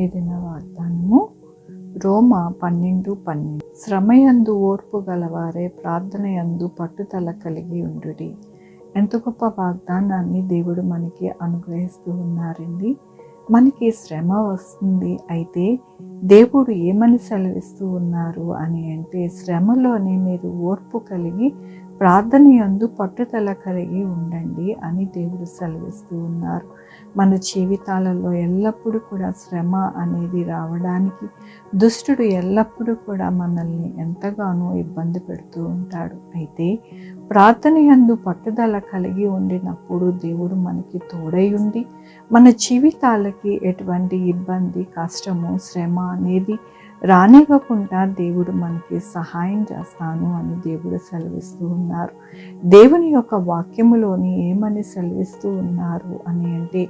ఏదైనా వాగ్దానము రోమా 12:12 శ్రమయందు ఓర్పు గలవారే ప్రార్థనయందు పట్టుదల కలిగి ఉండుడి. ఎంత గొప్ప వాగ్దానాన్ని దేవుడు మనకి అనుగ్రహిస్తూ ఉన్నారండి. మనకి శ్రమ వస్తుంది, అయితే దేవుడు ఏమని సెలవిస్తూ ఉన్నారు అని అంటే, శ్రమలోనే మీరు ఓర్పు కలిగి ప్రార్థనయందు పట్టుదల కలిగి ఉండండి అని దేవుడు సెలవిస్తూ ఉన్నారు. మన జీవితాలలో ఎల్లప్పుడూ కూడా శ్రమ అనేది రావడానికి దుష్టుడు ఎల్లప్పుడూ కూడా మనల్ని ఎంతగానో ఇబ్బంది పెడుతూ ఉంటాడు. అయితే ప్రార్థనయందు పట్టుదల కలిగి ఉండినప్పుడు దేవుడు మనకి తోడై ఉండి మన జీవితాలకి ఎటువంటి ఇబ్బంది, కష్టము, శ్రమ అనేది రానివ్వకుండా దేవుడు మనకి సహాయం చేస్తాను అని దేవుడు సెలవిస్తూ ఉన్నారు. దేవుని యొక్క వాక్యములోని ఏమని సెలవిస్తూ ఉన్నారు అని అంటే,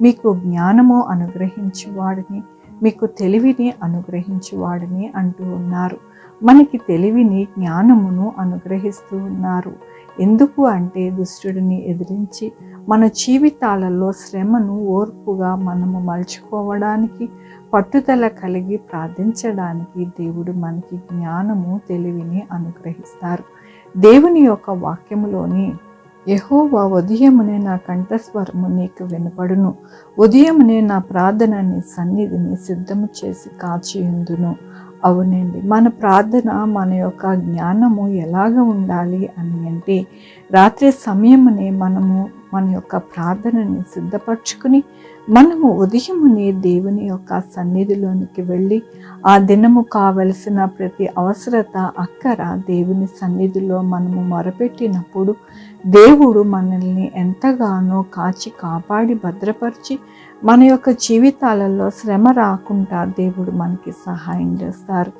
మీకు జ్ఞానము అనుగ్రహించువాడిని, మీకు తెలివిని అనుగ్రహించువాడిని అంటూ ఉన్నారు. మనకి తెలివిని, జ్ఞానమును అనుగ్రహిస్తూ ఉన్నారు. ఎందుకు అంటే, దుష్టుడిని ఎదిరించి మన జీవితాలలో శ్రమను ఓర్పుగా మనము మలుచుకోవడానికి, పట్టుదల కలిగి ప్రార్థించడానికి దేవుడు మనకి జ్ఞానము, తెలివిని అనుగ్రహిస్తారు. దేవుని యొక్క వాక్యములోని యెహోవా ఉదయమునే నా కంఠస్వరము నీకు వినపడును, ఉదయమునే నా ప్రార్థన నీ సన్నిధిని సిద్ధము చేసి కాచియుందును. అవునండి, మన ప్రార్థన, మన యొక్క జ్ఞానము ఎలాగ ఉండాలి అని అంటే, రాత్రి సమయమునే మనము మన యొక్క ప్రార్థనని సిద్ధపరచుకుని మనము ఉదయమునే దేవుని యొక్క సన్నిధిలోనికి వెళ్ళి ఆ దినము కావలసిన ప్రతి అవసరత, అక్కర దేవుని సన్నిధిలో మనము మొరపెట్టినప్పుడు దేవుడు మనల్ని ఎంతగానో కాచి కాపాడి భద్రపరిచి మన యొక్క జీవితాలలో శ్రమ రాకుండా దేవుడు మనకి సహాయం చేస్తారు.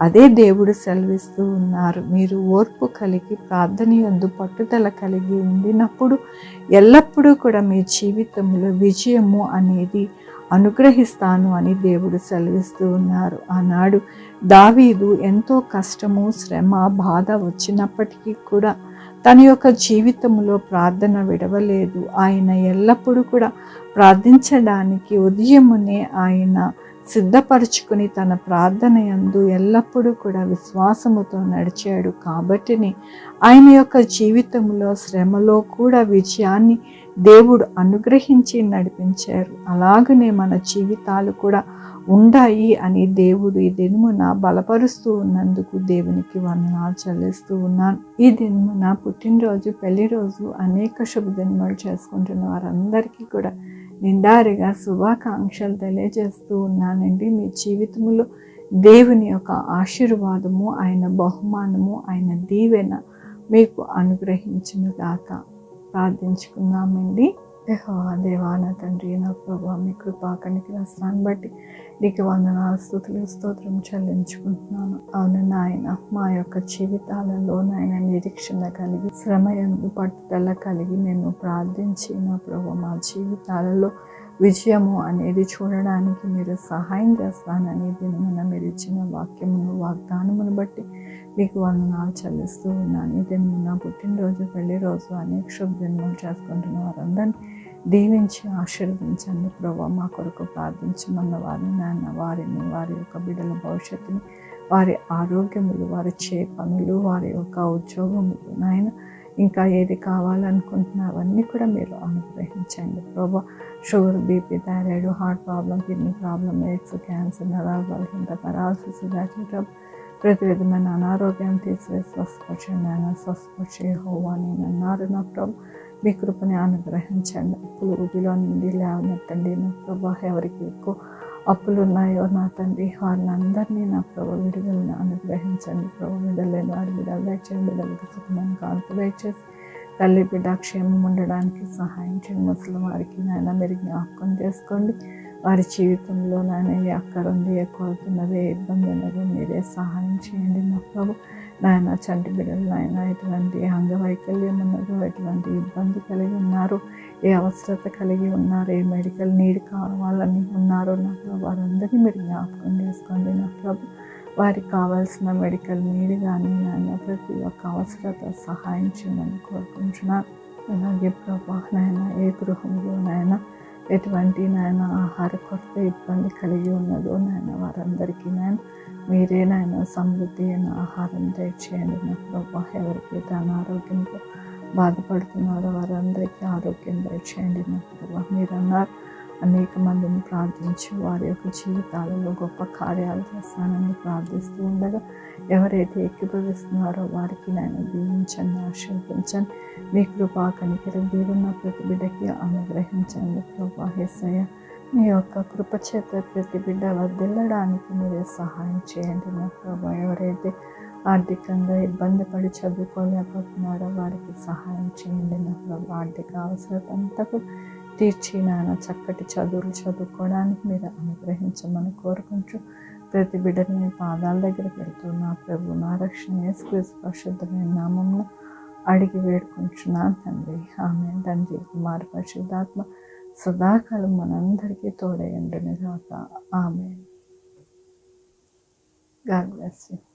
అదే దేవుడు సెలవిస్తూ ఉన్నారు, మీరు ఓర్పు కలిగి ప్రార్థనయందు పట్టుదల కలిగి ఉండినప్పుడు ఎల్లప్పుడూ కూడా మీ జీవితంలో విజయము అనేది అనుగ్రహిస్తాను అని దేవుడు సెలవిస్తూ ఉన్నారు. ఆనాడు దావీదు ఎంతో కష్టము, శ్రమ, బాధ వచ్చినప్పటికీ కూడా తన యొక్క జీవితంలో ప్రార్థన విడవలేదు. ఆయన ఎల్లప్పుడూ కూడా ప్రార్థించడానికి ఉదయమునే ఆయన సిద్ధపరచుకుని తన ప్రార్థన యందు ఎల్లప్పుడూ కూడా విశ్వాసముతో నడిచాడు. కాబట్టిని ఆయన యొక్క జీవితంలో శ్రమలో కూడా విజయాన్ని దేవుడు అనుగ్రహించి నడిపించారు. అలాగనే మన జీవితాలు కూడా ఉండాయి అని దేవుడు ఈ దినమున బలపరుస్తూ ఉన్నందుకు దేవునికి వందనాలు చెల్లిస్తూ ఉన్నాను. ఈ దినమున పుట్టినరోజు, పెళ్లి రోజు, అనేక శుభదినములు చేసుకుంటున్న వారందరికీ కూడా నిండారిగా శుభాకాంక్షలు తెలియజేస్తూ ఉన్నానండి. మీ జీవితంలో దేవుని యొక్క ఆశీర్వాదము, ఆయన బహుమానము, ఆయన దీవెన మీకు అనుగ్రహించును గాక. ప్రార్థించుకున్నామండి. యెహోవా దేవా, నా తండ్రి, నా ప్రభువా, మీ కృపా కనికరాన్ని బట్టి నీకు వందనాలు, స్తుతులు, స్తోత్రం చెల్లించుకుంటున్నాను. అవును నాయన, మా యొక్క జీవితాలలో నాయన నిరీక్షణ కలిగి, శ్రమయందు పట్టుదల కలిగి మేము ప్రార్థించి నా ప్రభువా మా జీవితాలలో విజయము అనేది చూడడానికి మీరు సహాయం చేస్తానని దినమున మీరు ఇచ్చిన వాక్యమును, వాగ్దానమును బట్టి మీకు వందనాలు చెల్లిస్తూ ఉన్నాను. ఈ దినమున పుట్టినరోజు, పెళ్లి రోజు, అనేక శుభదినములు చేసుకుంటున్న వారందరినీ దీవించి ఆశీర్వదించండి ప్రభా. మా కొరకు ప్రార్థించమన్న వారిని నాయన, వారిని, వారి యొక్క బిడ్డల భవిష్యత్తుని, వారి ఆరోగ్యములు, వారి పనులు, వారి యొక్క ఉద్యోగములు నాయన, ఇంకా ఏది కావాలనుకుంటున్నా అవన్నీ కూడా మీరు అనుగ్రహించండి ప్రభా. Sugar, BP, thyroid, heart problem, kidney problem, AIDS, cancer, నరాల బలహీనత, పెరాలసిస్, ట్రబుల్, ప్రతి విధమైన అనారోగ్యం తీసివేసి స్వస్థపరచండి ఆయన. స్వస్థపరిచే యెహోవా నేను అన్నారు నా ప్రభు. మీ కృపని అనుగ్రహించండి. అప్పులు ఊబిలో నుండి లేవనెత్తండి నా ప్రభా. ఎవరికి ఎక్కువ అప్పులు ఉన్నాయో నా తండ్రి, వారిని అందరినీ నా ప్రభు విడుదలను అనుగ్రహించండి ప్రభు. విడుదలేని వారి బిడ్డలు దయచేయండి, బిడ్డలకు సుఖమైన కాంతి దయచేసి తల్లి బిడ్డ క్షేమం ఉండడానికి సహాయం చేయండి. ముసలి వారికి నాయన మీరు జ్ఞాపకం చేసుకోండి. వారి జీవితంలో నాయన ఏ అక్కర ఉంది, ఏ కొరత ఉన్నది, ఏ ఇబ్బంది ఉన్నదో మీరే సహాయం చేయండి నా ప్రభు. నాయన చంటి బిడ్డలు నాయన ఎటువంటి అంగవైకల్యం ఉన్నదో, ఎటువంటి ఇబ్బంది కలిగి ఉన్నారు, ఏ అవసరత కలిగి ఉన్నారు, ఏ మెడికల్ నీడ్ కావాలని ఉన్నారో నా ప్రభు, వారందరినీ మీరు జ్ఞాపకం చేసుకోండి నా ప్రభు. వారికి కావాల్సిన మెడికల్ నీడ్ కానీ నాయన ప్రతి ఒక్క అవసరత సహాయం చేయమని కోరుకుంటున్నాను. అలాగే ప్రభా నాయన ఏ గృహంలో నాయన ఎటువంటి నాయన ఆహార కొరత ఇబ్బంది కలిగి ఉన్నదో నాయన వారందరికీ నాయన మీరే నాయన సమృద్ధి అయిన ఆహారం దయచేయండి నా ప్రభా. ఎవరికైతే అనారోగ్యంతో బాధపడుతున్నారో వారందరికీ ఆరోగ్యం దయచేయండి నా ప్రభా. మీరు అన్నారు అనేక మందిని ప్రార్థించి వారి యొక్క జీవితాలలో గొప్ప కార్యాలు చేస్తానని ప్రార్థిస్తూ ఉండగా ఎవరైతే ఏకీభవిస్తున్నారో వారికి నేను దీవించండి, ఆశీర్వదించండి. మీ కృపా కనికరం దీవున్న ప్రతి బిడ్డకి అనుగ్రహించండి ప్రభా. యేసయ్య మీ యొక్క కృప చేత ప్రతి బిడ్డ వర్ధిల్లడానికి మీరే సహాయం చేయండి నా ప్రభా. ఎవరైతే ఆర్థికంగా ఇబ్బంది పడి చదువుకోలేకపోతున్నారో వారికి సహాయం చేయండి నా ప్రభా. ఆర్థిక అవసరం అంతా కూడా తీర్చి నాయన చక్కటి చదువులు చదువుకోవడానికి మీరు అనుగ్రహించమని కోరుకుంటూ ప్రతి బిడ్డని మీ పాదాల దగ్గర పెడుతూ నా ప్రభు నా రక్షణ యేసుక్రీస్తు పరిశుద్ధమైన నామంలో అడిగి వేడుకుంటున్నాను తండ్రి. ఆమేన్. తండ్రి కుమార పరిశుద్ధాత్మ సదాకాలం మనందరికీ తోడయండును గాక. ఆమేన్. God bless you.